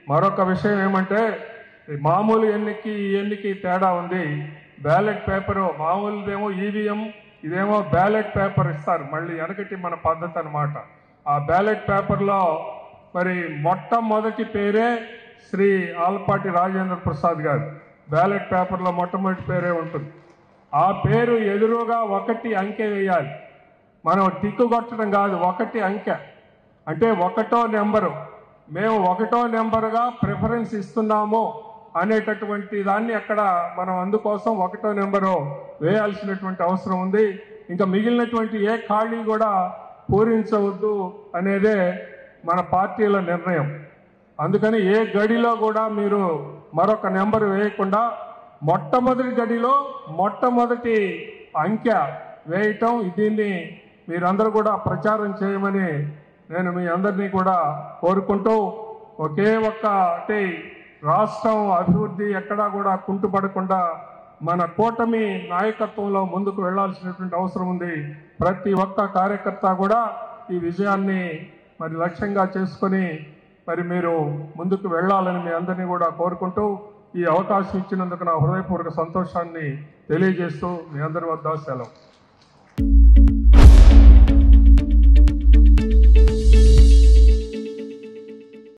మరొక విషయం ఏమంటే మామూలు ఎన్నికకి ఈ ఎన్నికకి తేడా ఉంది. బ్యాలెట్ పేపరు మామూలుదేమో ఈవీఎం, ఇదేమో బ్యాలెట్ పేపర్ ఇస్తారు, మళ్ళీ వెనకటి మన పద్ధతి అన్నమాట. ఆ బ్యాలెట్ పేపర్లో మరి మొట్టమొదటి పేరే శ్రీ ఆలపాటి రాజేంద్ర ప్రసాద్ గారు. బ్యాలెట్ పేపర్లో మొట్టమొదటి పేరే ఉంటుంది. ఆ పేరు ఎదురుగా 1 అంకె వేయాలి. మనం టిక్కు కొట్టడం కాదు, 1 అంకె అంటే 1వ నెంబరు. మేము 1వ నెంబరుగా ప్రిఫరెన్స్ ఇస్తున్నాము అనేటటువంటి దాన్ని అక్కడ మనం అందుకోసం 1వ నెంబరు వేయాల్సినటువంటి అవసరం ఉంది. ఇంకా మిగిలినటువంటి ఏ ఖాళీ కూడా పూరించవద్దు అనేదే మన పార్టీల నిర్ణయం. అందుకని ఏ గడిలో కూడా మీరు మరొక నెంబరు వేయకుండా మొట్టమొదటి గడిలో మొట్టమొదటి అంకె వేయటం, దీన్ని మీరందరూ కూడా ప్రచారం చేయమని నేను మీ అందరినీ కూడా కోరుకుంటూ, ఒకే ఒక్కటి రాష్ట్రం అభివృద్ధి ఎక్కడా కూడా కుంటుపడకుండా మన కూటమి నాయకత్వంలో ముందుకు వెళ్లాల్సినటువంటి అవసరం ఉంది. ప్రతి ఒక్క కార్యకర్త కూడా ఈ విజయాన్ని మరి లక్ష్యంగా చేసుకొని మరి మీరు ముందుకు వెళ్ళాలని మీ అందరినీ కూడా కోరుకుంటూ, ఈ అవకాశం ఇచ్చినందుకు నా హృదయపూర్వక సంతోషాన్ని తెలియజేస్తూ మీ అందరి వద్ద సెలవు.